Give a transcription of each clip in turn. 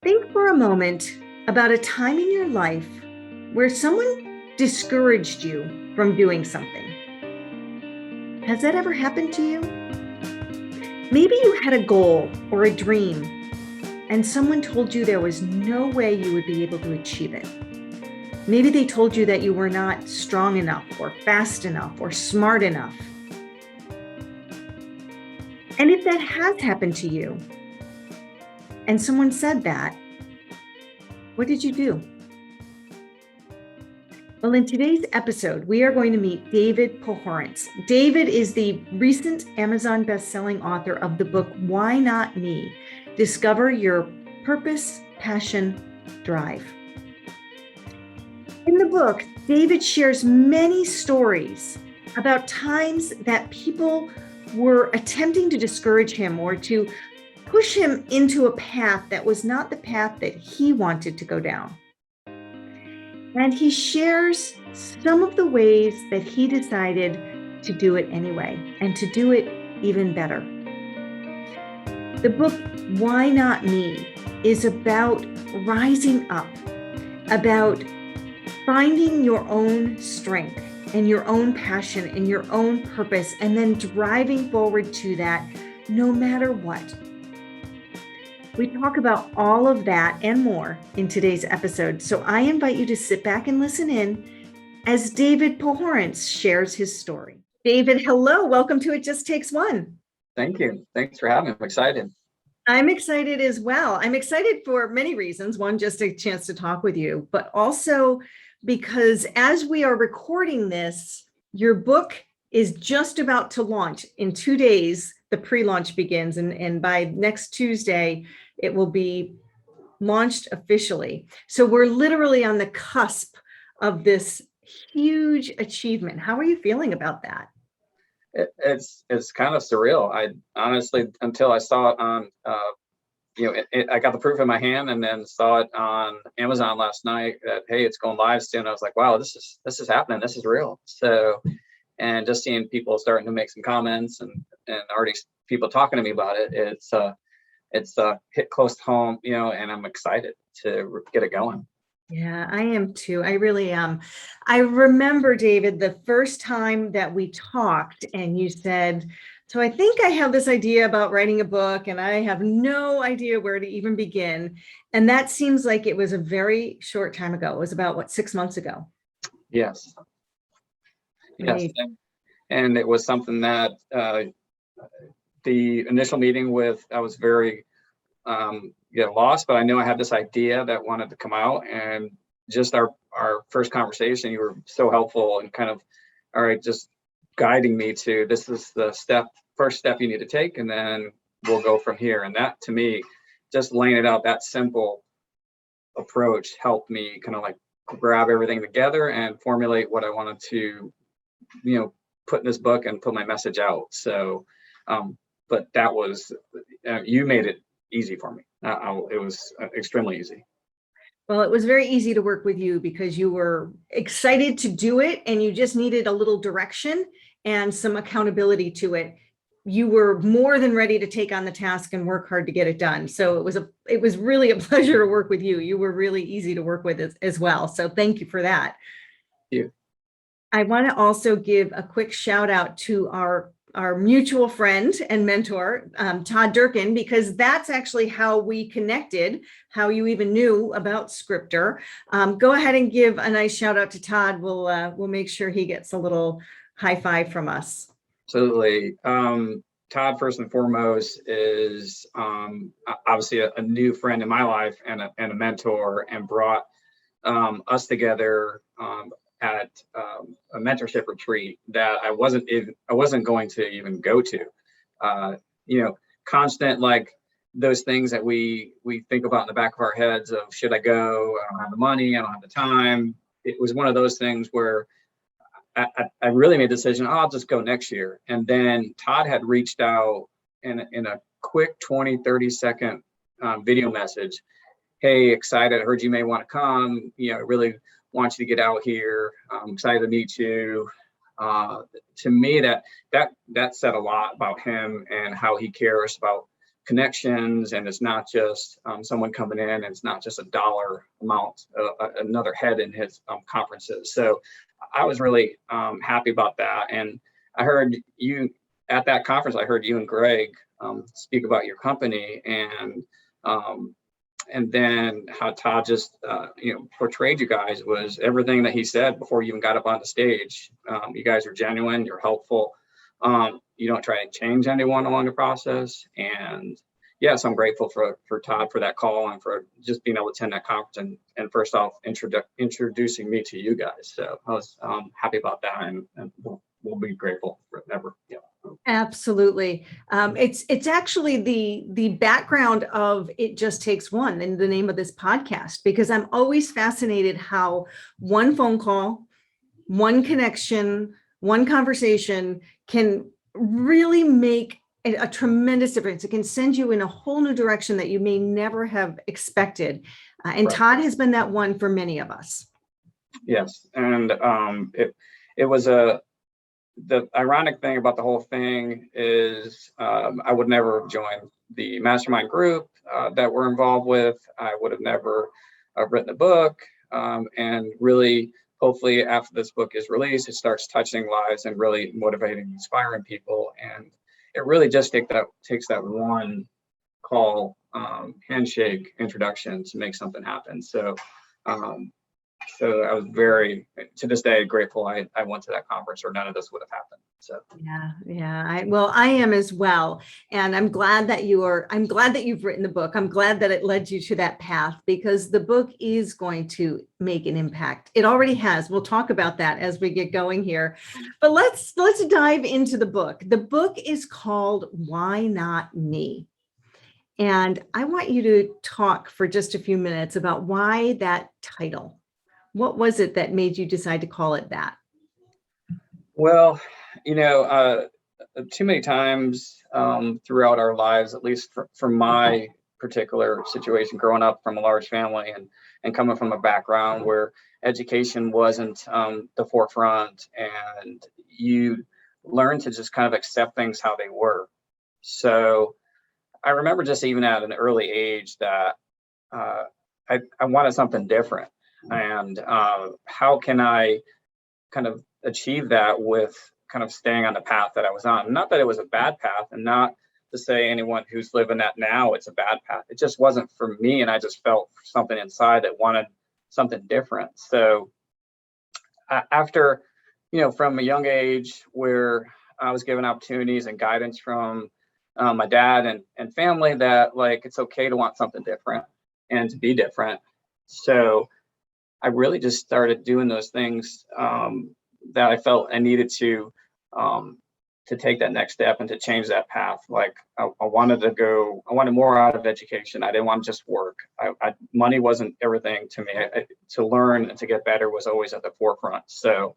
Think for a moment about a time in your life where someone discouraged you from doing something. Has that ever happened to you? Maybe you had a goal or a dream and someone told you there was no way you would be able to achieve it. Maybe they told you that you were not strong enough or fast enough or smart enough. And if that has happened to you and someone said that, what did you do? Well, in today's episode, we are going to meet David Pohorence. David is the recent Amazon best-selling author of the book, Why Not Me? Discover Your Purpose, Passion, Drive. In the book, David shares many stories about times that people were attempting to discourage him or to push him into a path that was not the path that he wanted to go down. And he shares some of the ways that he decided to do it anyway, and to do it even better. The book, Why Not Me, is about rising up, about finding your own strength and your own passion and your own purpose, and then driving forward to that no matter what. We talk about all of that and more in today's episode, so I invite you to sit back and listen in as David Pohorence shares his story. David, hello. Welcome to It Just Takes One. Thank you. Thanks for having me. I'm excited. I'm excited as well. I'm excited for many reasons. One, just a chance to talk with you, but also because as we are recording this, your book is just about to launch. In 2 days, the pre-launch begins, and by next Tuesday, it will be launched officially. So we're literally on the cusp of this huge achievement. How are you feeling about that? It's kind of surreal. I honestly, until I saw it on, I got the proof in my hand, and then saw it on Amazon last night that, hey, it's going live soon. I was like, wow, this is happening. This is real. So, and just seeing people starting to make some comments and already people talking to me about it, it's hit close to home, and I'm excited to get it going. Yeah, I am too. I really am. I remember, David, the first time that we talked and you said, so I think I have this idea about writing a book and I have no idea where to even begin. And that seems like it was a very short time ago. It was about, 6 months ago? Yes. Yes. Right. And it was something that the initial meeting I was very lost, but I knew I had this idea that wanted to come out, and just our first conversation, you were so helpful and kind of, all right, just guiding me to, this is the first step you need to take, and then we'll go from here. And that, to me, just laying it out, that simple approach helped me kind of like grab everything together and formulate what I wanted to, put in this book and put my message out. So, but that was, you made it easy for me. It was extremely easy. Well, it was very easy to work with you because you were excited to do it and you just needed a little direction and some accountability to it. You were more than ready to take on the task and work hard to get it done. So it was really a pleasure to work with you. You were really easy to work with as well. So thank you for that. Thank you. I want to also give a quick shout out to our mutual friend and mentor, Todd Durkin, because that's actually how we connected, how you even knew about Scriptor. Go ahead and give a nice shout out to Todd. We'll make sure he gets a little high five from us. Absolutely. Todd, first and foremost, is obviously a new friend in my life and a mentor, and brought us together at a mentorship retreat that I wasn't going to even go to. Constant, like, those things that we think about in the back of our heads of, should I go? I don't have the money. I don't have the time. It was one of those things where I really made the decision, I'll just go next year. And then Todd had reached out in a quick 20-30 second video message. Hey, excited. I heard you may want to come. Really want you to get out here. I'm excited to meet you. To me, that said a lot about him and how he cares about connections, and it's not just someone coming in, and it's not just a dollar amount, another head in his conferences. So I was really happy about that. And I heard you at that conference, I heard you and Greg speak about your company, and then how Todd just portrayed you guys was everything that he said before you even got up on the stage. You guys are genuine, you're helpful. You don't try to change anyone along the process. And yes, I'm grateful for Todd for that call and for just being able to attend that conference and first off, introducing me to you guys. So I was happy about that, and we'll be grateful forever. Yeah. Absolutely. It's actually the background of It Just Takes One, in the name of this podcast, because I'm always fascinated how one phone call, one connection, one conversation can really make a tremendous difference. It can send you in a whole new direction that you may never have expected. And Right. Todd has been that one for many of us. Yes. And it was the ironic thing about the whole thing is I would never have joined the mastermind group that we're involved with. I would have never written a book. And really, hopefully after this book is released, it starts touching lives and really motivating, inspiring people. And it really just takes that one call, handshake, introduction to make something happen. So I was very, to this day, grateful I went to that conference, or none of this would have happened. So Yeah. I am as well. And I'm glad that you've written the book. I'm glad that it led you to that path, because the book is going to make an impact. It already has. We'll talk about that as we get going here. But let's dive into the book. The book is called Why Not Me? And I want you to talk for just a few minutes about why that title. What was it that made you decide to call it that? well, too many times throughout our lives, at least from my particular situation, growing up from a large family and coming from a background where education wasn't the forefront, and you learn to just kind of accept things how they were. So I remember just even at an early age that I wanted something different. And how can I kind of achieve that with kind of staying on the path that I was on? Not that it was a bad path, and not to say anyone who's living that now it's a bad path. It just wasn't for me, and I just felt something inside that wanted something different. So after, from a young age where I was given opportunities and guidance from my dad and family that, like, it's okay to want something different and to be different. So I really just started doing those things that I felt I needed to take that next step and to change that path. Like I wanted more out of education. I didn't want to just work. Money wasn't everything to me. To learn and to get better was always at the forefront. So,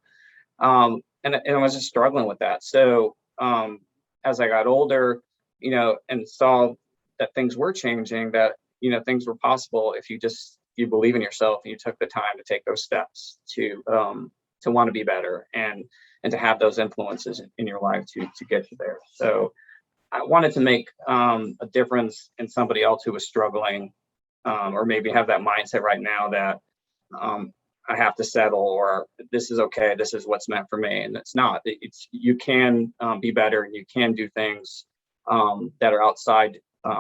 and I was just struggling with that. So as I got older, and saw that things were changing, that, things were possible if you believe in yourself and you took the time to take those steps to want to be better and to have those influences in your life to get you there. So I wanted to make a difference in somebody else who was struggling, or maybe have that mindset right now that I have to settle, or this is okay, this is what's meant for me. And it's not. You can be better, and you can do things that are outside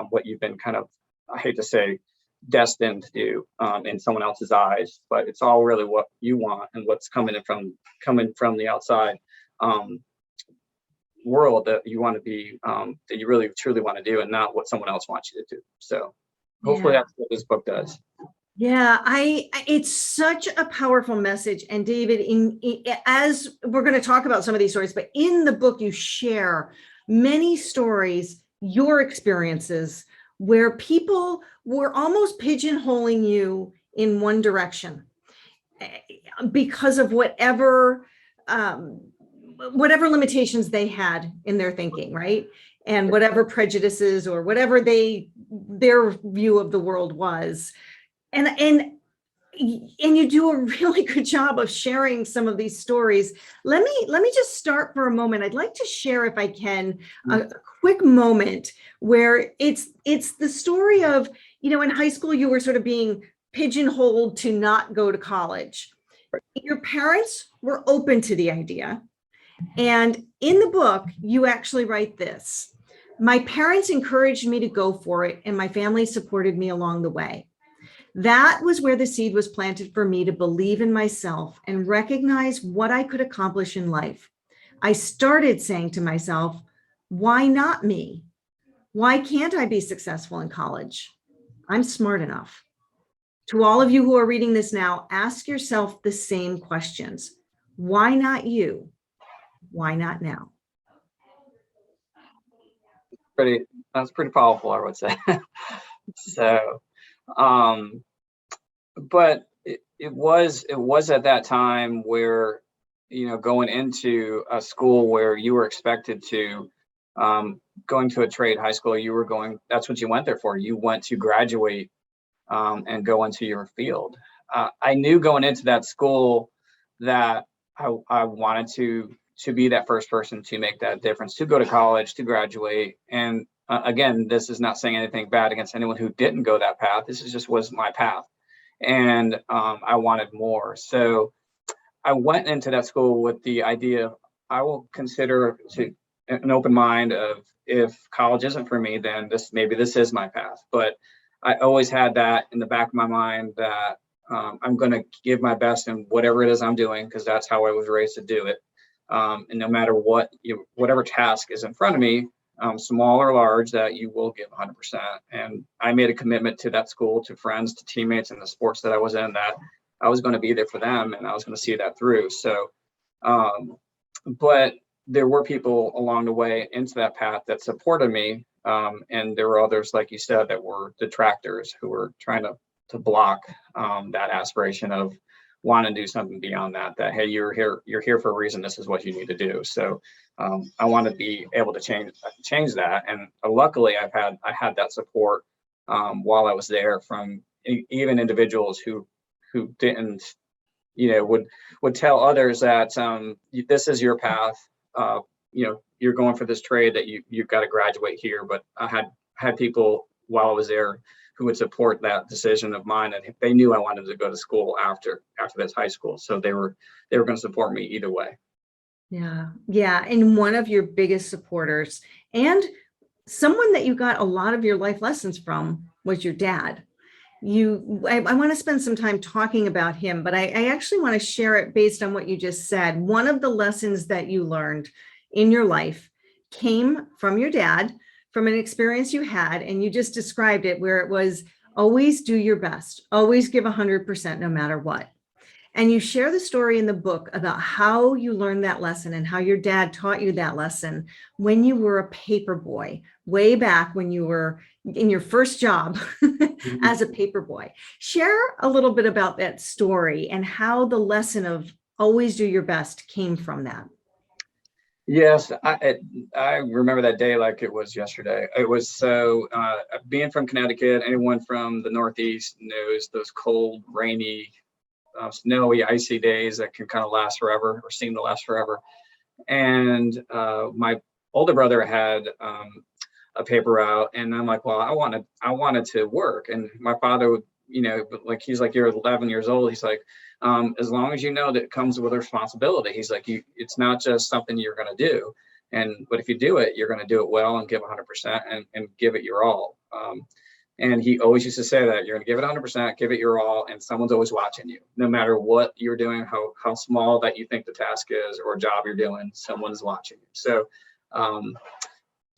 what you've been kind of, I hate to say, destined to do in someone else's eyes, but it's all really what you want and what's coming from the outside world that you want to be, that you really truly want to do, and not what someone else wants you to do. So hopefully that's what this book does. Yeah, it's such a powerful message. And David, as we're going to talk about some of these stories, but in the book you share many stories, your experiences, where people were almost pigeonholing you in one direction because of whatever limitations they had in their thinking, right? And whatever prejudices or whatever their view of the world was. And and you do a really good job of sharing some of these stories. Let me just start for a moment. I'd like to share, if I can, a quick moment where it's the story of, in high school you were sort of being pigeonholed to not go to college. Your parents were open to the idea. And in the book, you actually write this: my parents encouraged me to go for it, and my family supported me along the way. That was where the seed was planted for me to believe in myself and recognize what I could accomplish in life. I started saying to myself, why not me? Why can't I be successful in college? I'm smart enough. To all of you who are reading this now, ask yourself the same questions. Why not you? Why not now? That's pretty powerful, I would say. So, um, but it was at that time where, going into a school where you were expected to, going to a trade high school, that's what you went there for. You went to graduate, and go into your field. I knew going into that school that I wanted to be that first person to make that difference, to go to college, to graduate. And again, this is not saying anything bad against anyone who didn't go that path. This was my path. And I wanted more. So I went into that school with the idea, I will consider to an open mind of, if college isn't for me, then maybe this is my path. But I always had that in the back of my mind that I'm going to give my best in whatever it is I'm doing, because that's how I was raised to do it. And no matter whatever task is in front of me, small or large, that you will give 100%. And I made a commitment to that school, to friends, to teammates, and the sports that I was in, that I was going to be there for them, and I was going to see that through. So, but there were people along the way into that path that supported me. And there were others, like you said, that were detractors who were trying to block that aspiration of wanting to do something beyond that, hey, you're here for a reason. This is what you need to do. So I want to be able to change that. And luckily I had that support while I was there, from even individuals who didn't, would tell others that this is your path. You're going for this trade, that you've got to graduate here. But I had people while I was there who would support that decision of mine, and they knew I wanted to go to school after this high school, so they were going to support me either way. Yeah. And one of your biggest supporters, and someone that you got a lot of your life lessons from, was your dad. I want to spend some time talking about him, but I actually want to share it based on what you just said. One of the lessons that you learned in your life came from your dad, from an experience you had, and you just described it, where it was, always do your best, always give 100% no matter what. And you share the story in the book about how you learned that lesson and how your dad taught you that lesson when you were a paper boy, way back when you were in your first job as a paper boy. Share a little bit about that story and how the lesson of always do your best came from that. Yes, I remember that day like it was yesterday. It was so, being from Connecticut, anyone from the Northeast knows those cold, rainy, snowy, icy days that can kind of last forever, or seem to last forever. And my older brother had a paper route, and I'm like, well, I wanted to work. And my father would, he's like, you're 11 years old. He's like, as long as you know that it comes with a responsibility. He's like, it's not just something you're going to do. But if you do it, you're going to do it well and give 100% and give it your all. And he always used to say that you're going to give it 100%, give it your all, and someone's always watching you. No matter what you're doing, how small that you think the task is or job you're doing, someone's watching you.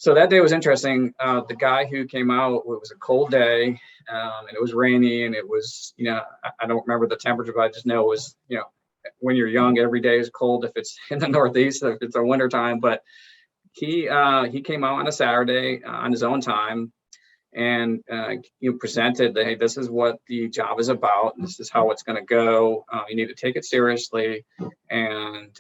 So that day was interesting. The guy who came out, it was a cold day, and it was rainy, and it was, I don't remember the temperature, but I just know it was, when you're young, every day is cold if it's in the Northeast, if it's a winter time. But he came out on a Saturday on his own time, and presented that, hey, this is what the job is about. This is how it's going to go. You need to take it seriously, and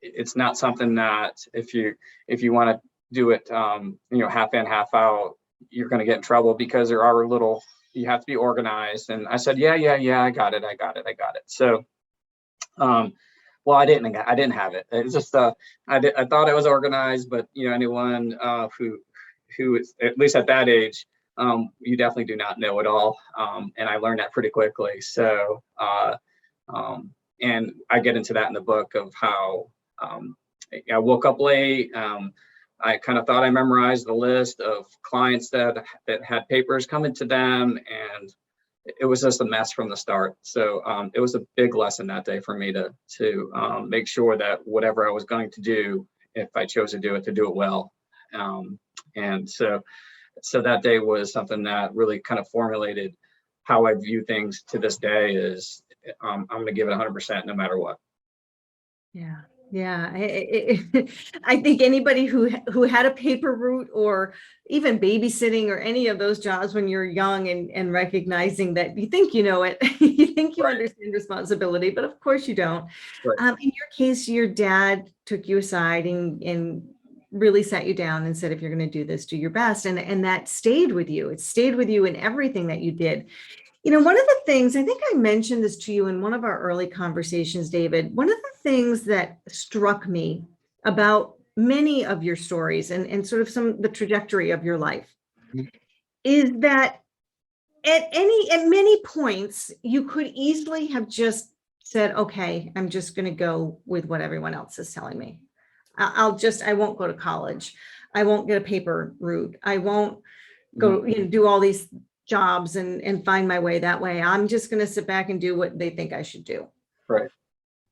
it's not something that if you want to do it half in, half out, you're going to get in trouble, because there are little you have to be organized. And I said, yeah, I got it. So, well, I didn't have it. It's just, I thought I was organized, but anyone who is at least at that age, you definitely do not know it all. And I learned that pretty quickly. So, and I get into that in the book of how I woke up late. I kind of thought I memorized the list of clients that had papers coming to them, and it was just a mess from the start. So it was a big lesson that day for me to make sure that whatever I was going to do, if I chose to do it well. And so that day was something that really kind of formulated how I view things to this day. Is I'm going to give it 100% no matter what. Yeah. Yeah. I think anybody who had a paper route or even babysitting or any of those jobs when you're young and recognizing that you think you know it, you think you understand responsibility, but of course you don't. Right. In your case, your dad took you aside and really sat you down and said, if you're going to do this, do your best. And that stayed with you. It stayed with you in everything that you did. One of the things, I think I mentioned this to you in one of our early conversations, David, one of the things that struck me about many of your stories and sort of the trajectory of your life is that at many points, you could easily have just said, okay, I'm just going to go with what everyone else is telling me. I won't go to college. I won't get a paper route. I won't go, do all these jobs and find my way that way. I'm just going to sit back and do what they think I should do. Right.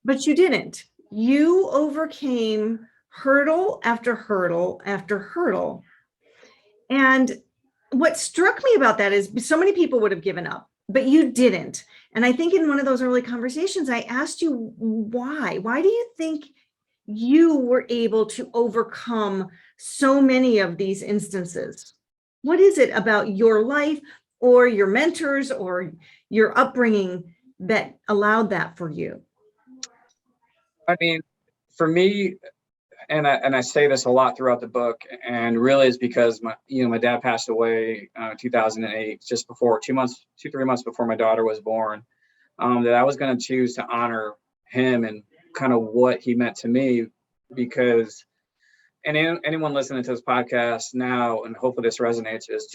But you didn't. You overcame hurdle after hurdle after hurdle. And what struck me about that is so many people would have given up, but you didn't. And I think in one of those early conversations, I asked you why. Why do you think you were able to overcome so many of these instances? What is it about your life or your mentors or your upbringing that allowed that for you? I mean, for me, and I say this a lot throughout the book, and really is because my dad passed away 2008, just before 3 months before my daughter was born. That I was going to choose to honor him and kind of what he meant to me, because anyone listening to this podcast now, and hopefully this resonates, is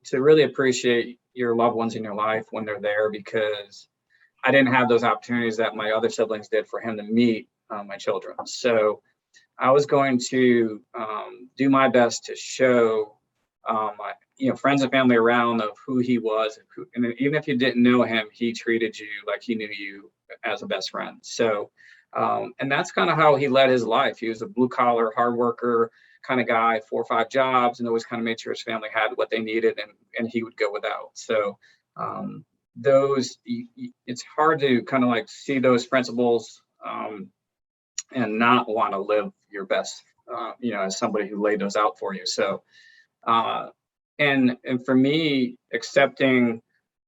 to really appreciate your loved ones in your life when they're there, because I didn't have those opportunities that my other siblings did for him to meet my children. So I was going to do my best to show my friends and family around of who he was, and even if you didn't know him, he treated you like he knew you as a best friend. So and that's kind of how he led his life. He was a blue collar, hard worker kind of guy, 4 or 5 jobs, and always kind of made sure his family had what they needed, and he would go without. So it's hard to kind of like see those principles and not want to live your best, as somebody who laid those out for you. So, and for me, accepting,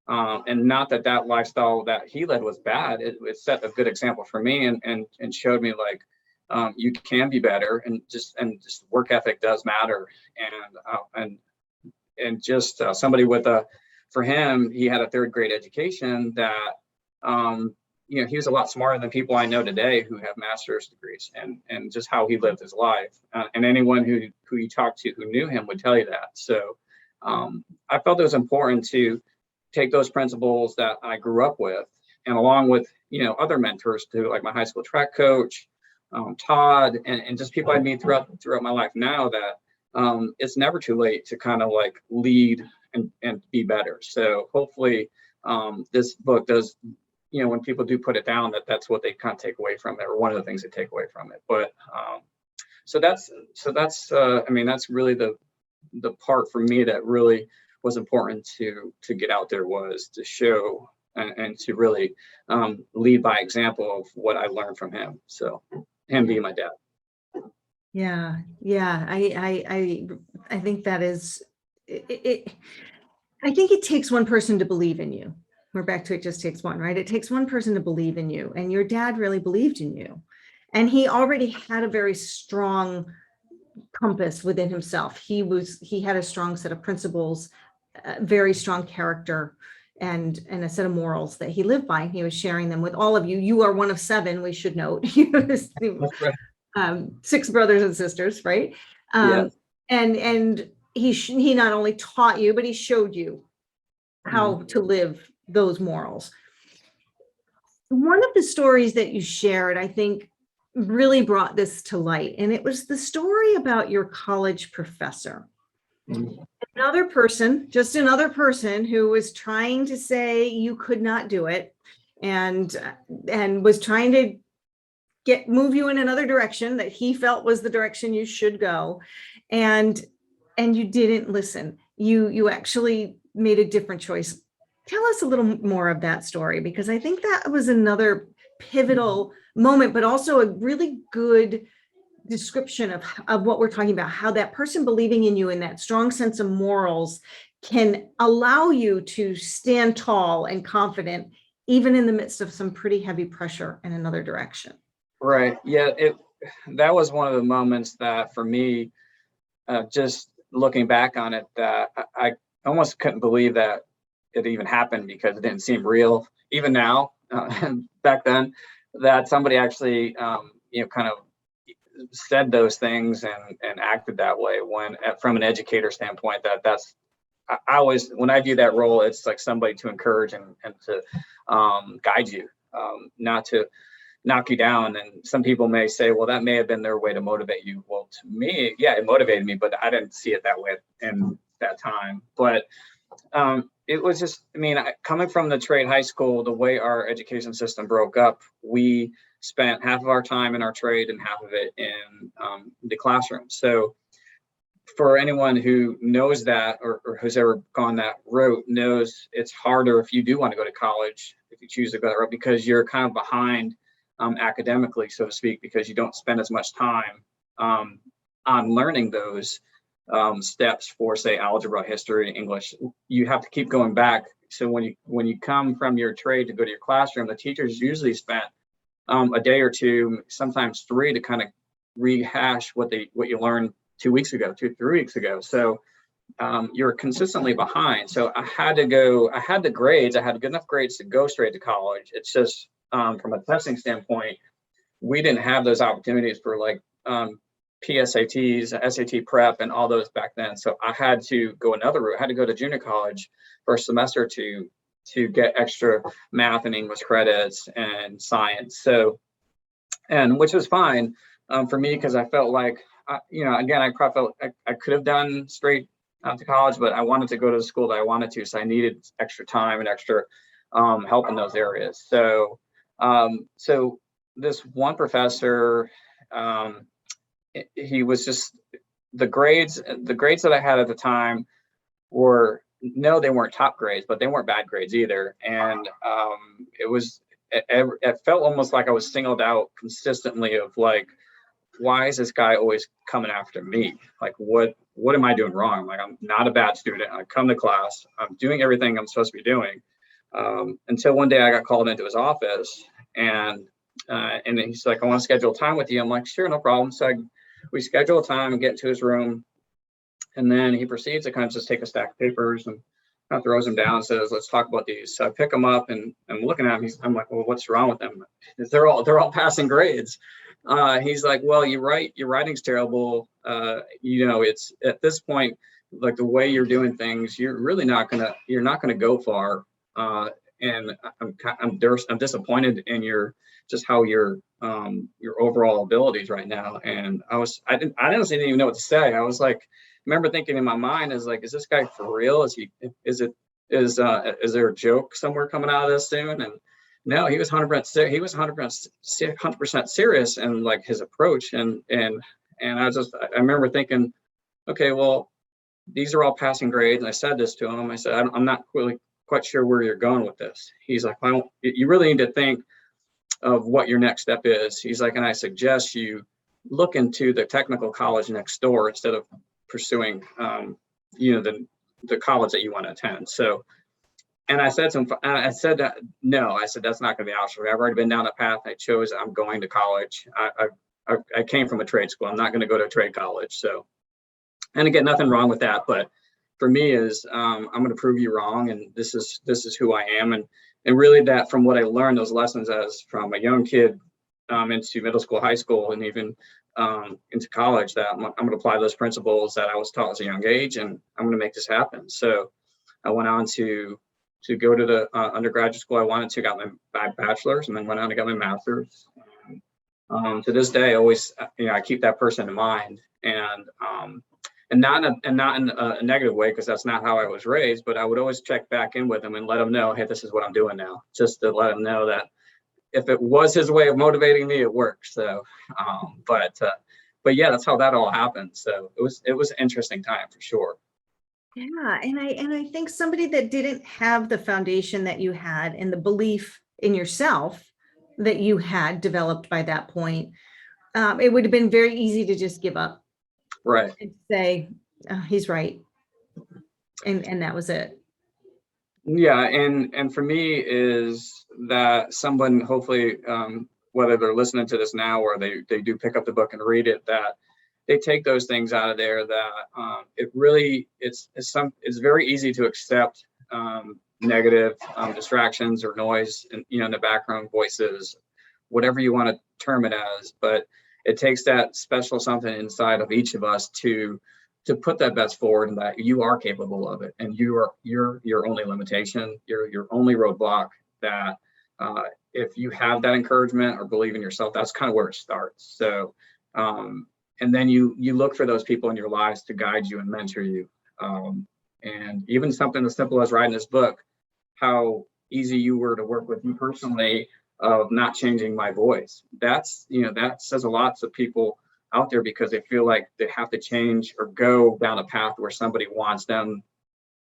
and not that lifestyle that he led was bad. It set a good example for me and showed me like, you can be better, and just work ethic does matter. And just somebody for him, he had a 3rd grade education that, he was a lot smarter than people I know today who have master's degrees, and just how he lived his life. And anyone who you talked to who knew him would tell you that. So I felt it was important to take those principles that I grew up with, and along with, other mentors too, like my high school track coach, Todd, and just people I meet throughout my life now, that it's never too late to kind of like lead and be better. So hopefully this book does, when people do put it down, that's what they kind of take away from it, or one of the things they take away from it. But so that's that's really the part for me that really was important to get out there, was to show and to really lead by example of what I learned from him. So him being my dad. Yeah. I think that is it. I think it takes one person to believe in you. We're back to it just takes one, right? It takes one person to believe in you, and your dad really believed in you, and he already had a very strong compass within himself. He had a strong set of principles a very strong character and a set of morals that he lived by. He was sharing them with all of you. You are one of 7, we should note. That's right. 6 brothers and sisters, right? Yes. And he not only taught you, but he showed you how to live those morals. One of the stories that you shared, I think, really brought this to light, and it was the story about your college professor. Mhm. Just another person who was trying to say you could not do it, and was trying to move you in another direction that he felt was the direction you should go, and you didn't listen. You actually made a different choice. Tell us a little more of that story, because I think that was another pivotal moment, but also a really good description of what we're talking about, how that person believing in you and that strong sense of morals can allow you to stand tall and confident, even in the midst of some pretty heavy pressure in another direction. Right. Yeah. That was one of the moments that for me, just looking back on it, that I almost couldn't believe that it even happened, because it didn't seem real. Even now, back then, that somebody actually, kind of said those things and acted that way, when from an educator standpoint, that's I always, when I view that role, it's like somebody to encourage and to guide you, not to knock you down. And some people may say, well, that may have been their way to motivate you. Well, to me, yeah, it motivated me, but I didn't see it that way in that time. But it was just, coming from the trade high school, the way our education system broke up, we spent half of our time in our trade and half of it in the classroom. So for anyone who knows that, or who's ever gone that route, knows it's harder if you do want to go to college, if you choose to go that route, because you're kind of behind academically, so to speak, because you don't spend as much time on learning those steps for, say, algebra, history, English. You have to keep going back. So when you come from your trade to go to your classroom, the teachers usually spent a day or 2, sometimes 3, to kind of rehash what you learned 2 weeks ago, 3 weeks ago. So you're consistently behind. So I had the grades, I had good enough grades to go straight to college. It's just from a testing standpoint, we didn't have those opportunities for like PSATs, SAT prep, and all those back then. So I had to go another route. I had to go to junior college for a semester to get extra math and English credits and science. So, and which was fine for me, because I felt like, again, I probably felt I could have done straight out to college, but I wanted to go to the school that I wanted to. So I needed extra time and extra help in those areas. So, so this one professor, he was just, the grades that I had at the time were, no, they weren't top grades, but they weren't bad grades either. And it felt almost like I was singled out consistently, of like, why is this guy always coming after me? Like, what am I doing wrong? Like, I'm not a bad student. I come to class, I'm doing everything I'm supposed to be doing. Until one day I got called into his office, and then he's like, I want to schedule time with you. I'm like, sure, no problem. So we schedule a time and get into his room. And then he proceeds to kind of just take a stack of papers and kind of throws them down and says, let's talk about these. So I pick them up and I'm looking at them. I'm like, well, what's wrong with them? They're all passing grades. He's like, well, you're right. Your writing's terrible. It's at this point, like the way you're doing things, you're really not gonna go far. And I'm disappointed in how your overall abilities right now. And I didn't even know what to say. I was like, I remember thinking in my mind, is this guy for real? Is there a joke somewhere coming out of this soon? And no, he was 100%. He was 100% serious in like his approach. And I remember thinking, okay, well, these are all passing grades. And I said this to him. I said, I'm not really quite sure where you're going with this. He's like, well, you really need to think of what your next step is. He's like, and I suggest you look into the technical college next door instead of pursuing, the college that you want to attend. So, and I said no, I said, that's not going to be an option. I've already been down that path. I chose, I'm going to college. I came from a trade school. I'm not going to go to a trade college. So, and again, nothing wrong with that, but for me is I'm going to prove you wrong, and this is who I am, and really that from what I learned, those lessons as from a young kid into middle school, high school, and even into college, that I'm going to apply those principles that I was taught as a young age, and I'm going to make this happen. So I went on to go to the undergraduate school I wanted to, got my bachelor's, and then went on to get my master's. To this day, I always, I keep that person in mind, and not in a negative way, because that's not how I was raised. But I would always check back in with him and let him know, hey, this is what I'm doing now, just to let him know that if it was his way of motivating me, it worked. So, but yeah, that's how that all happened. So it was an interesting time for sure. Yeah, and I think somebody that didn't have the foundation that you had and the belief in yourself that you had developed by that point, it would have been very easy to just give up, Right. and say, oh, he's right, and that was it. Yeah, and for me is that someone, hopefully, whether they're listening to this now or they do pick up the book and read it, that they take those things out of there, that it really it's very easy to accept negative distractions or noise, and in the background, voices, whatever you want to term it as, but it takes that special something inside of each of us to put that best forward, and that you are capable of it, and you're your only limitation, your only roadblock, that if you have that encouragement or believe in yourself, that's kind of where it starts. So and then you look for those people in your lives to guide you and mentor you, and even something as simple as writing this book, how easy you were to work with me personally, of not changing my voice. That's that says a lot to people out there, because they feel like they have to change or go down a path where somebody wants them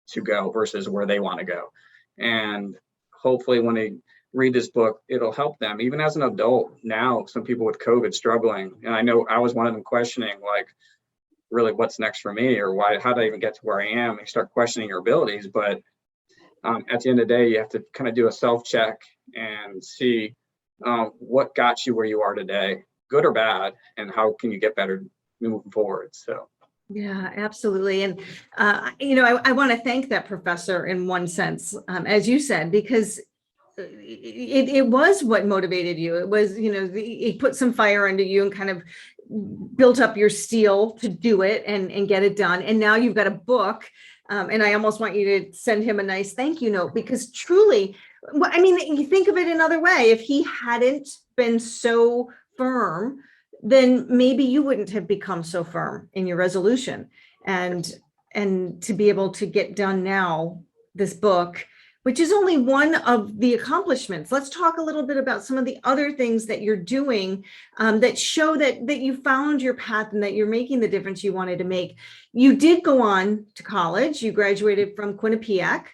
to go versus where they want to go. And hopefully when they read this book, it'll help them. Even as an adult now, some people with COVID struggling, and I know I was one of them, questioning, like, really, what's next for me, or how did I even get to where I am? And you start questioning your abilities. But at the end of the day, you have to kind of do a self-check and see what got you where you are today, good or bad, and how can you get better moving forward. So Yeah, absolutely. And, I want to thank that professor in one sense, as you said, because it was what motivated you. It was, he put some fire under you and kind of built up your steel to do it and get it done. And now you've got a book. And I almost want you to send him a nice thank you note, because truly, I mean, you think of it another way. If he hadn't been so firm, then maybe you wouldn't have become so firm in your resolution, and to be able to get done now, this book, which is only one of the accomplishments. Let's talk a little bit about some of the other things that you're doing, that show that you found your path and that you're making the difference you wanted to make. You did go on to college. You graduated from Quinnipiac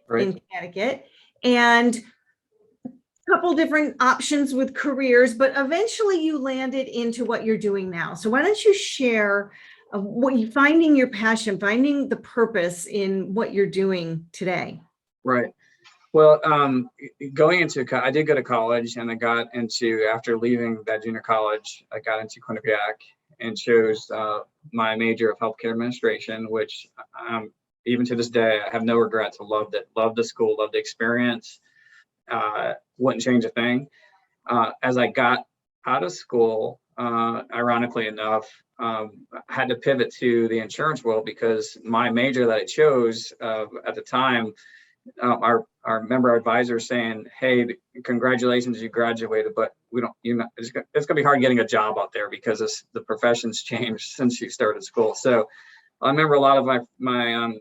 in Connecticut, and a couple different options with careers, but eventually you landed into what you're doing now. So why don't you share what you finding your passion, finding the purpose in what you're doing today? Right. Well, going into, I did go to college, and I got into, after leaving that junior college, I got into Quinnipiac and chose my major of healthcare administration, which even to this day, I have no regrets. I loved it, loved the school, loved the experience. Wouldn't change a thing. As I got out of school, ironically enough, I had to pivot to the insurance world, because my major that I chose at the time, our member advisor saying, "Hey, congratulations, you graduated, but we don't, it's gonna be hard getting a job out there, because the profession's changed since you started school." So I remember a lot of my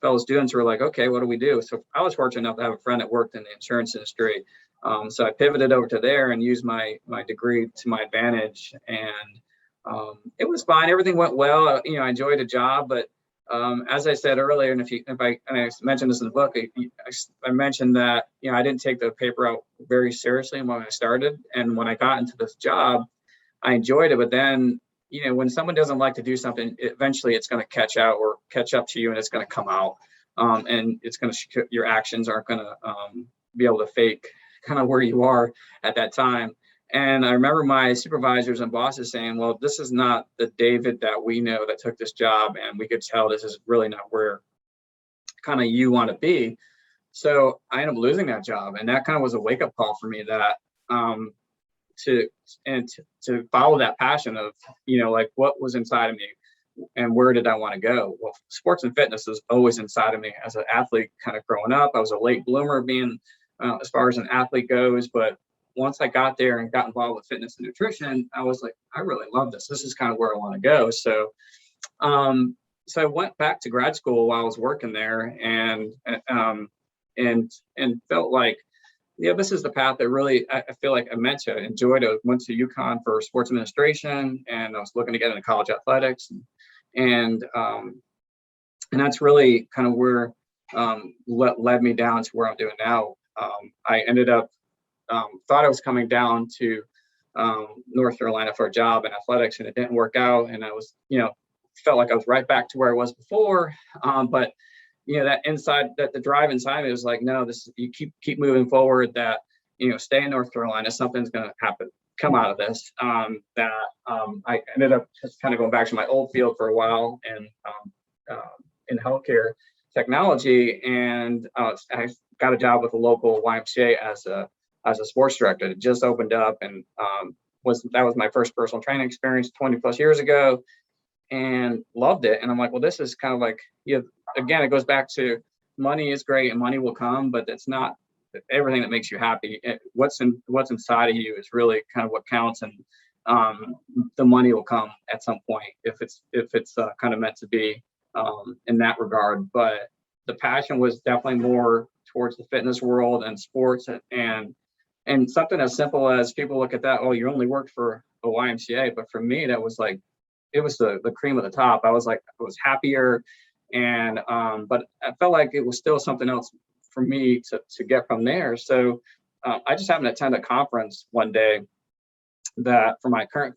fellow students were like, "Okay, what do we do?" So I was fortunate enough to have a friend that worked in the insurance industry. So I pivoted over to there and used my degree to my advantage, and it was fine. Everything went well. I enjoyed the job, but as I said earlier, and I mentioned this in the book, I mentioned that I didn't take the paper out very seriously when I started, and when I got into this job, I enjoyed it. But then, when someone doesn't like to do something, eventually it's going to catch up to you, and it's going to come out, and it's going to your actions aren't going to be able to fake kind of where you are at that time. And I remember my supervisors and bosses saying, well, this is not the David that we know that took this job. And we could tell this is really not where kind of you want to be. So I ended up losing that job. And that kind of was a wake up call for me that to follow that passion of, like what was inside of me and where did I want to go? Well, sports and fitness was always inside of me as an athlete kind of growing up. I was a late bloomer being as far as an athlete goes, but once I got there and got involved with fitness and nutrition, I was like, I really love this. This is kind of where I want to go. So, so I went back to grad school while I was working there, and felt like, yeah, this is the path that really I feel like I meant to enjoyed. I went to UConn for sports administration, and I was looking to get into college athletics, and that's really kind of where what led me down to where I'm doing now. I ended up thought I was coming down to North Carolina for a job in athletics, and it didn't work out. And I was, felt like I was right back to where I was before. But that the drive inside me was like, no, you keep moving forward. That stay in North Carolina. Something's going to happen, come out of this. I ended up just kind of going back to my old field for a while, and in healthcare technology, and I got a job with a local YMCA as a sports director. It just opened up, and that was my first personal training experience 20 plus years ago, and loved it. And I'm like, well, this is kind of like, again, it goes back to money is great and money will come, but it's not everything that makes you happy. What's inside of you is really kind of what counts, and the money will come at some point if it's kind of meant to be in that regard. But the passion was definitely more towards the fitness world and sports, and something as simple as people look at that, oh, you only worked for a YMCA. But for me, that was like, it was the cream of the top. I was happier. And, but I felt like it was still something else for me to get from there. So I just happened to attend a conference one day that for my current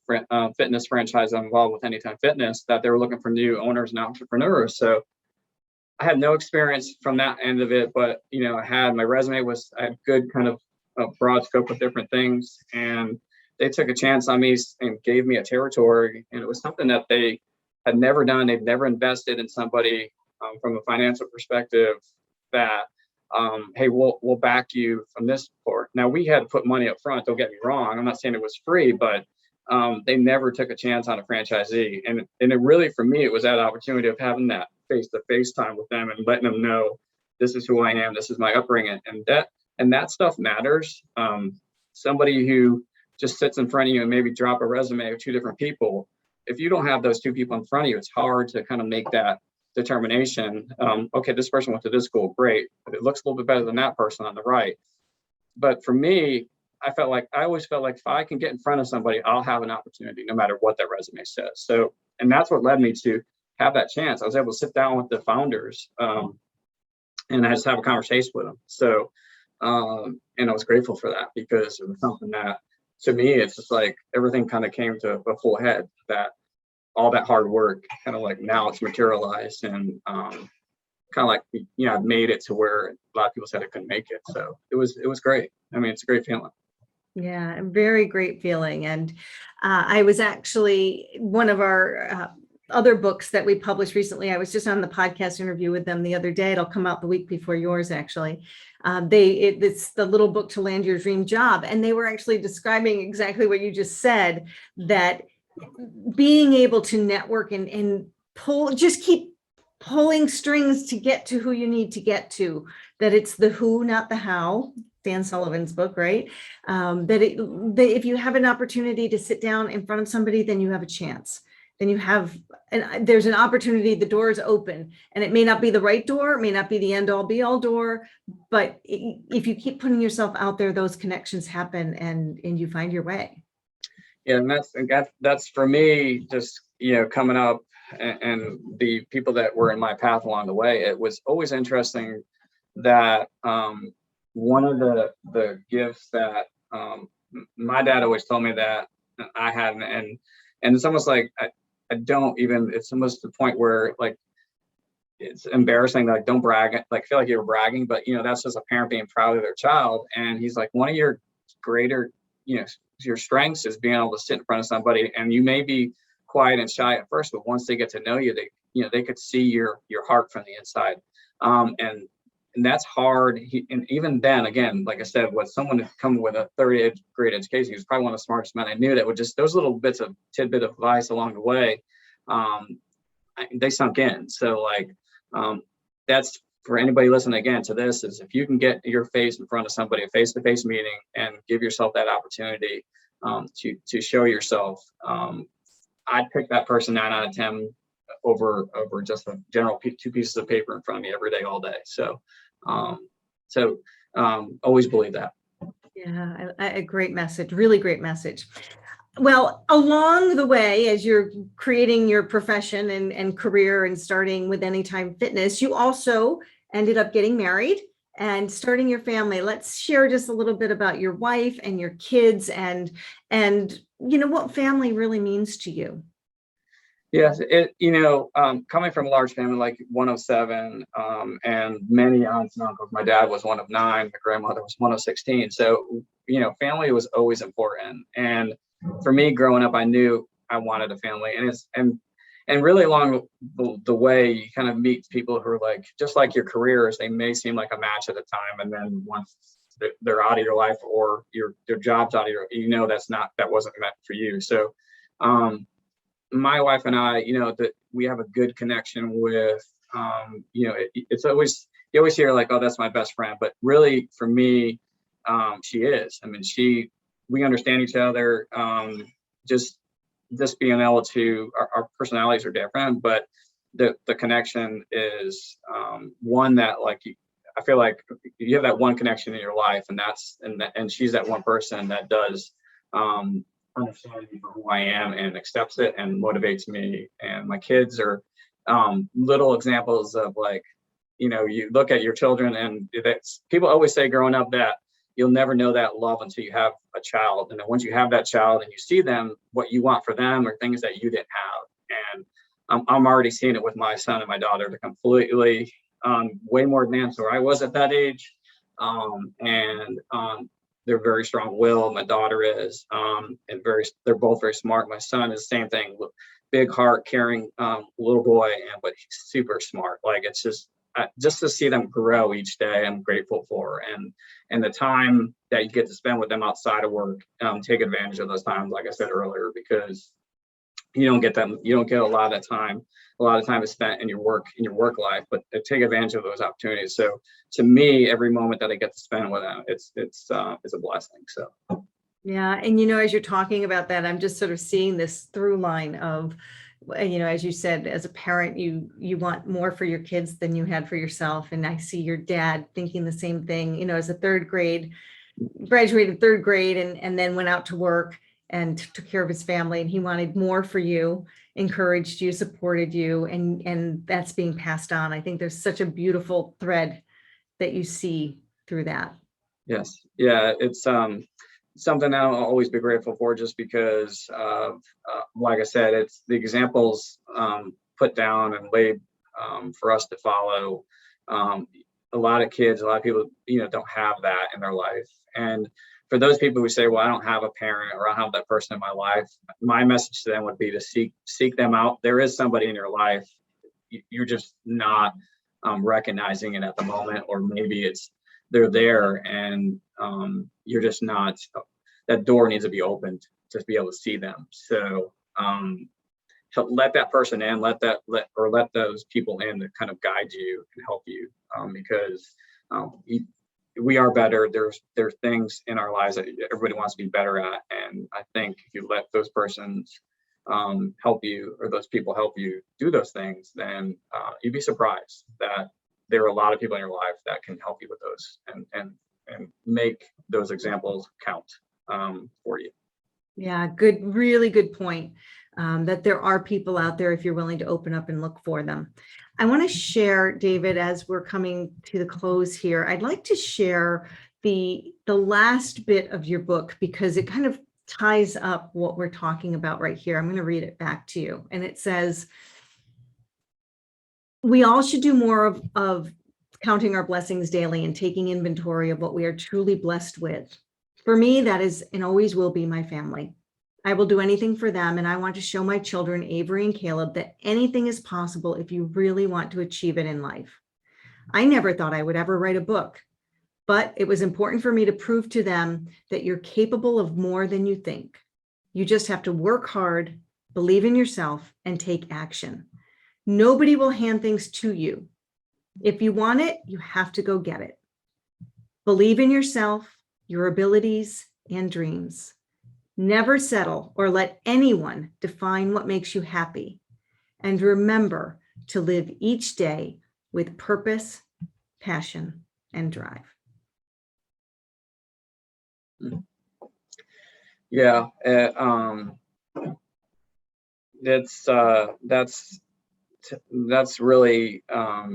fitness franchise I'm involved with, Anytime Fitness, that they were looking for new owners and entrepreneurs. So I had no experience from that end of it, but I had good kind of a broad scope of different things, and they took a chance on me and gave me a territory, and it was something that they had never done. They've never invested in somebody from a financial perspective that, hey, we'll back you from this part. Now, we had to put money up front. Don't get me wrong. I'm not saying it was free, but they never took a chance on a franchisee. And it really, for me, it was that opportunity of having that face-to-face time with them and letting them know this is who I am, this is my upbringing, and that stuff matters. Somebody who just sits in front of you and maybe drop a resume of two different people, if you don't have those two people in front of you, it's hard to kind of make that determination. Okay, this person went to this school, great, but it looks a little bit better than that person on the right. But for me, I always felt like if I can get in front of somebody, I'll have an opportunity no matter what their resume says. So, and that's what led me to have that chance. I was able to sit down with the founders and I just have a conversation with them. So, and I was grateful for that, because it was something that, to me, it's just like everything kind of came to a full head, that all that hard work kind of like now it's materialized, and kind of like, I've made it to where a lot of people said I couldn't make it. So it was great. I mean, it's a great feeling. Yeah, a very great feeling. And I was actually, one of our other books that we published recently, I was just on the podcast interview with them the other day. It'll come out the week before yours, actually. It's the little book to land your dream job. And they were actually describing exactly what you just said, that being able to network and keep pulling strings to get to who you need to get to, that it's the who, not the how. Dan Sullivan's book, right? That if you have an opportunity to sit down in front of somebody, then you have a chance. Then there's an opportunity, the door is open, and it may not be the right door, it may not be the end all be all door, but if you keep putting yourself out there, those connections happen, and you find your way. Yeah, and that's for me, just, coming up and the people that were in my path along the way. It was always interesting that one of the gifts that my dad always told me that I had, and it's almost like I don't even, it's almost the point where like it's embarrassing, like don't brag, like feel like you're bragging, but that's just a parent being proud of their child. And he's like, one of your greater your strengths is being able to sit in front of somebody, and you may be quiet and shy at first, but once they get to know you, they could see your heart from the inside. And that's hard. And even then, again, like I said, with someone who's come with a third grade education, he was probably one of the smartest men I knew, that would just, those little bits of tidbit of advice along the way, they sunk in. So that's for anybody listening again to this, is if you can get your face in front of somebody, a face-to-face meeting, and give yourself that opportunity to show yourself, I'd pick that person 9 out of 10 over just a general 2 pieces of paper in front of me every day, all day. So always believe that. Yeah, a great message, really great message. Well, along the way, as you're creating your profession and career and starting with Anytime Fitness, you also ended up getting married and starting your family. Let's share just a little bit about your wife and your kids, and what family really means to you. Yes, coming from a large family like 107, and many aunts and uncles. My dad was one of 9. My grandmother was one of 16. So, family was always important. And for me, growing up, I knew I wanted a family. And really along the way, you kind of meet people who are just like your careers. They may seem like a match at a time, and then once they're out of your life, or your job's out of your, that wasn't meant for you. So, my wife and I, that we have a good connection with, it's always, you always hear oh, that's my best friend, but really for me, she is. I mean, we understand each other. Just being able to, our personalities are different, but the connection is one that I feel like you have that one connection in your life, and she's that one person that does understand me for who I am and accepts it and motivates me. And my kids are little examples of you look at your children, and people always say growing up that you'll never know that love until you have a child. And then once you have that child and you see them, what you want for them are things that you didn't have. And I'm already seeing it with my son and my daughter. They're completely way more advanced where I was at that age. They're very strong-willed. My daughter is, they're both very smart. My son is the same thing, big heart, caring little boy, but he's super smart. It's just to see them grow each day, I'm grateful for, and the time that you get to spend with them outside of work, take advantage of those times, like I said earlier, because you don't get a lot of that time. A lot of time is spent in your work life, but take advantage of those opportunities. So to me, every moment that I get to spend with them, it's a blessing. So yeah, and as you're talking about that, I'm just sort of seeing this through line of, as you said, as a parent, you want more for your kids than you had for yourself, and I see your dad thinking the same thing. As a graduated 3rd grade, and then went out to work and took care of his family, and he wanted more for you, encouraged you, supported you, and that's being passed on. I think there's such a beautiful thread that you see through that. Yes. Yeah. It's something I'll always be grateful for, just because of, like I said, it's the examples put down and laid for us to follow. A lot of kids, a lot of people, don't have that in their life. And for those people who say, well, I don't have a parent, or I don't have that person in my life, my message to them would be to seek them out. There is somebody in your life. You're just not recognizing it at the moment, or maybe they're there, and you're just not. That door needs to be opened to be able to see them. So let that person in, let those people in that kind of guide you and help you, because we are better. There's things in our lives that everybody wants to be better at, and I think if you let those persons help you, or those people help you do those things, then you'd be surprised that there are a lot of people in your life that can help you with those, and make those examples count for you. Yeah, really good point. That there are people out there if you're willing to open up and look for them. I want to share, David, as we're coming to the close here, I'd like to share the last bit of your book, because it kind of ties up what we're talking about right here. I'm going to read it back to you. And it says, we all should do more of counting our blessings daily and taking inventory of what we are truly blessed with. For me, that is and always will be my family. I will do anything for them, and I want to show my children, Avery and Caleb, that anything is possible if you really want to achieve it in life. I never thought I would ever write a book, but it was important for me to prove to them that you're capable of more than you think. You just have to work hard, believe in yourself, and take action. Nobody will hand things to you. If you want it, you have to go get it. Believe in yourself, your abilities, and dreams. Never settle or let anyone define what makes you happy. And remember to live each day with purpose, passion, and drive. Yeah, that's really, I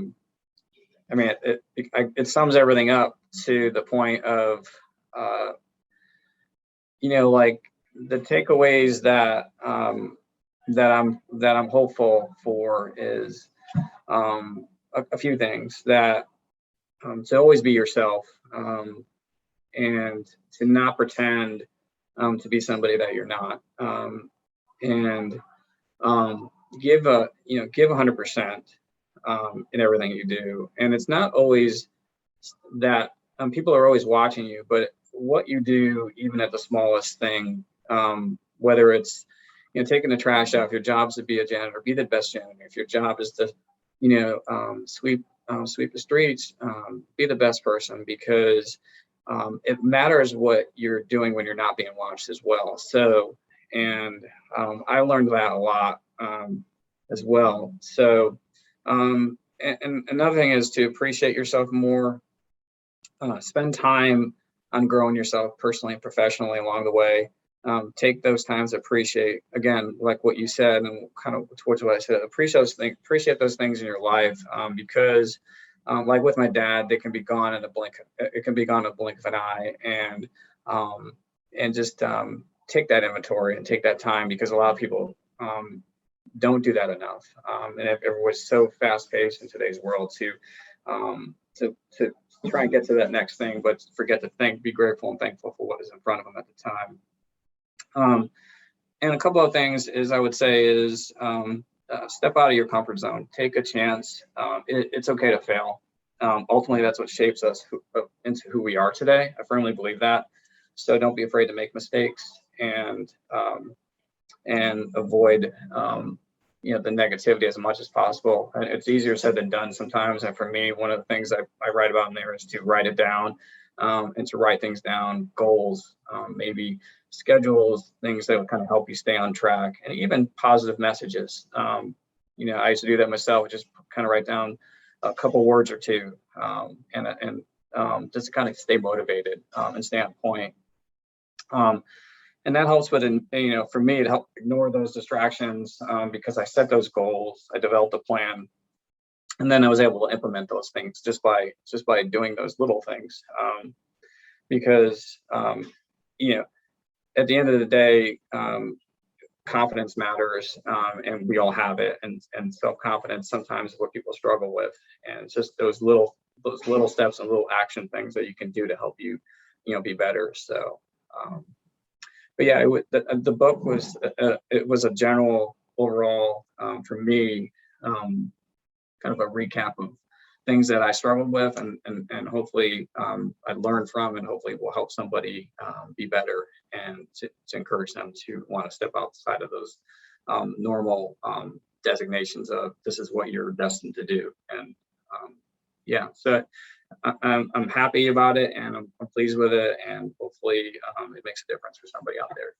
mean, it sums everything up to the point of, like the takeaways that I'm hopeful for is a few things. That to always be yourself, and to not pretend to be somebody that you're not, and give 100% in everything you do. And it's not always that people are always watching you, but what you do, even at the smallest thing, whether it's taking the trash out, if your job is to be a janitor, be the best janitor. If your job is to sweep the streets, be the best person, because it matters what you're doing when you're not being watched as well. So, and I learned that a lot as well. So, and another thing is to appreciate yourself more. Spend time on growing yourself personally and professionally along the way. Take those times to appreciate, again, like what you said, and kind of towards what I said, appreciate those things in your life, because like with my dad, they can be gone in a blink. It can be gone in a blink of an eye, and just take that inventory and take that time, because a lot of people don't do that enough. And everyone's so fast paced in today's world to try and get to that next thing, but forget to be grateful and thankful for what is in front of them at the time. And a couple of things is I would say is step out of your comfort zone, take a chance. It's okay to fail. Ultimately, that's what shapes us into who we are today. I firmly believe that. So don't be afraid to make mistakes, and avoid the negativity as much as possible. And it's easier said than done sometimes. And for me, one of the things I write about in there is to write it down, and to write things down, goals, maybe schedules, things that will kind of help you stay on track, and even positive messages. I used to do that myself, just kind of write down a couple words or two, and just to kind of stay motivated, and stay on point. And that helps with, for me, it helped ignore those distractions, because I set those goals, I developed a plan, and then I was able to implement those things just by doing those little things. Because at the end of the day, confidence matters, and we all have it, and self-confidence sometimes is what people struggle with, and it's just those little steps and little action things that you can do to help you, be better. So. But yeah, the book was it was a general overall, for me, kind of a recap of things that I struggled with, and hopefully I learned from, and hopefully will help somebody be better, and to encourage them to want to step outside of those normal designations of this is what you're destined to do. And yeah, so I'm happy about it, and I'm pleased with it, and hopefully it makes a difference for somebody out there.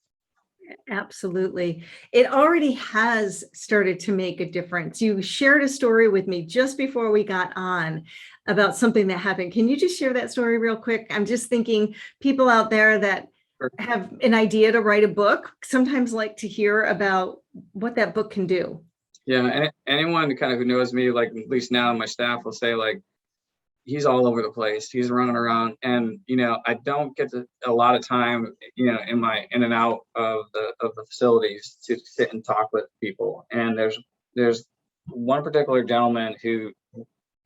Absolutely. It already has started to make a difference. You shared a story with me just before we got on about something that happened. Can you just share that story real quick? I'm just thinking people out there that have an idea to write a book sometimes like to hear about what that book can do. Yeah, and anyone kind of who knows me, like at least now my staff will say, like, he's all over the place. He's running around, and I don't get a lot of time, in and out of the facilities to sit and talk with people. And there's one particular gentleman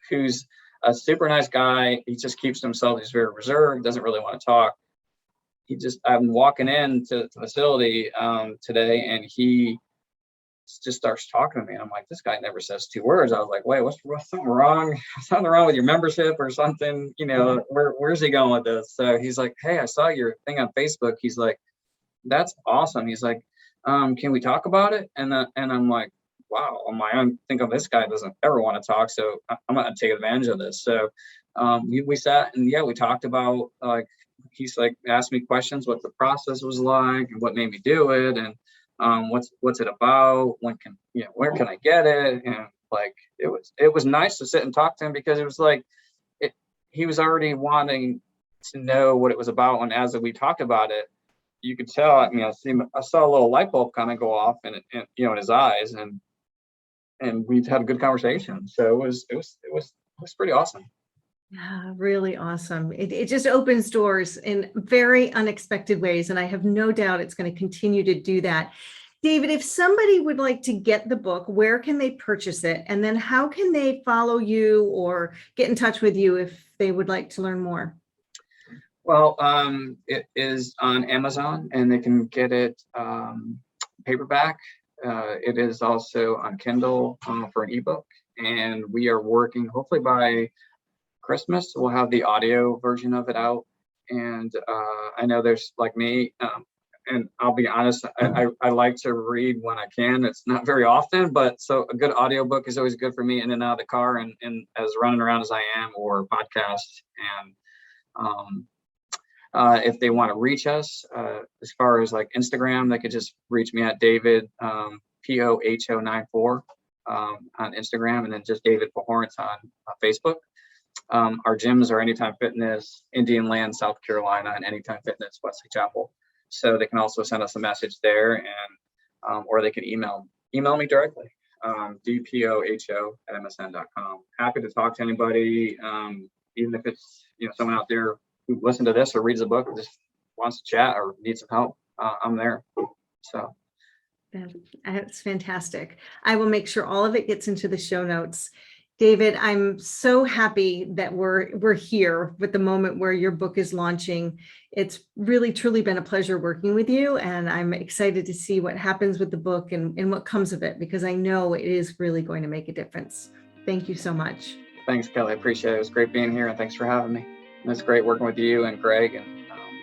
who's a super nice guy. He just keeps to himself. He's very reserved, doesn't really want to talk. I'm walking into the facility today, and he just starts talking to me. I'm like, this guy never says 2 words. I was like, wait, what's something wrong? Something wrong with your membership or something? Where's he going with this? So he's like, hey, I saw your thing on Facebook. He's like, that's awesome. He's like, can we talk about it? And I'm like, wow, I think this guy doesn't ever want to talk, so I'm gonna take advantage of this. So we sat and we talked about, like, he's like asked me questions, what the process was like and what made me do it, and what's it about, where can I get it, and like it was nice to sit and talk to him, because it was like he was already wanting to know what it was about, and as we talked about it, you could tell. I mean, I saw a little light bulb kind of go off in his eyes, and we've had a good conversation. So it was pretty awesome. Yeah, really awesome. It just opens doors in very unexpected ways, and I have no doubt it's going to continue to do that. David, if somebody would like to get the book, where can they purchase it? And then how can they follow you or get in touch with you if they would like to learn more? Well, it is on Amazon, and they can get it paperback. It is also on Kindle for an ebook, and we are working, hopefully by Christmas, we'll have the audio version of it out. And I know there's, like me, and I'll be honest, I like to read when I can. It's not very often, but so a good audiobook is always good for me in and out of the car, and as running around as I am, or podcasts. And if they want to reach us, as far as like Instagram, they could just reach me at David Poho94 on Instagram, and then just David Pohorence on Facebook. Our gyms are Anytime Fitness, Indian Land, South Carolina, and Anytime Fitness, Wesley Chapel. So they can also send us a message there, and or they can email me directly, dpoho@msn.com. Happy to talk to anybody, even if it's someone out there who listened to this or reads the book or just wants to chat or needs some help. I'm there. So that's fantastic. I will make sure all of it gets into the show notes. David, I'm so happy that we're here with the moment where your book is launching. It's really, truly been a pleasure working with you, and I'm excited to see what happens with the book and what comes of it, because I know it is really going to make a difference. Thank you so much. Thanks, Kelly. I appreciate it. It was great being here, and thanks for having me. And it's great working with you and Greg, and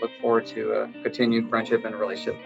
look forward to a continued friendship and relationship.